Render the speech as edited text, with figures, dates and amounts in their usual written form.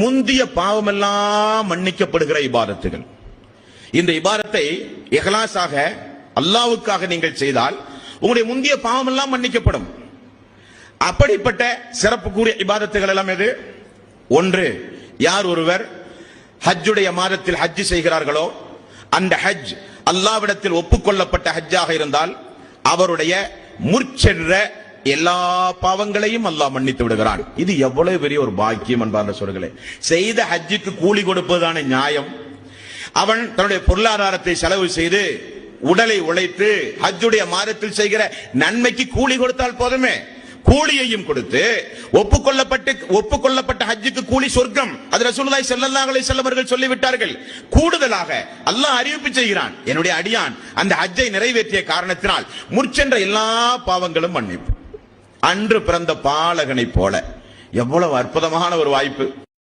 முந்திய பாவமெல்லாம் மன்னிக்கப்படுகிற இபாதத்துகள். இந்த இபாதத்தை இஹ்லாஸாக அல்லாஹ்வுக்காக நீங்கள் செய்தால் உங்களுடைய முந்திய பாவமெல்லாம் மன்னிக்கப்படும். அப்படிப்பட்ட சிறப்புக்குரிய இபாதத்துகள் எல்லாம் எது? ஒன்று, யார் ஒருவர் ஹஜ்ஜுடைய மாதத்தில் ஹஜ் செய்கிறார்களோ அந்த ஹஜ் அல்லாஹ்விடத்தில் ஒப்புக்கொள்ளப்பட்ட ஹஜ்ஜாக இருந்தால் அவருடைய முற்சென்ற எல்லா பாவங்களையும் அல்லாஹ் மன்னித்து விடுகிறான். இது எவ்வளவு பெரிய ஒரு பாக்கியம் அன்பார்ந்த சகோதரர்களே. செய்த ஹஜ்ஜுக்கு கூலி கொடுப்பதுதான நியாயம். அவன் தன்னுடைய பொருளாதாரத்தை செலவு செய்து உடலை உழைத்து ஹஜ்ஜுடைய மாதத்தில் செய்கிற நன்மைக்கு கூலி கொடுத்தால் போதுமே. கூலியையும் கொடுத்து ஒப்புக்கொள்ளப்பட்ட ஹஜ்ஜுக்கு கூலி சொர்க்கம். அது ரசூலுல்லாஹி ஸல்லல்லாஹு அலைஹி வஸல்லம் அவர்கள் சொல்லிவிட்டார்கள். கூடுதலாக அல்லாஹ் அறிவிப்பு செய்கிறான், என்னுடைய அடியான் அந்த ஹஜ்ஜை நிறைவேற்றிய காரணத்தினால் முற்சென்ற எல்லா பாவங்களும் மன்னிப்பு. அன்று பிறந்த பாலகனை போல எவ்வளவு அற்புதமான ஒரு வாய்ப்பு.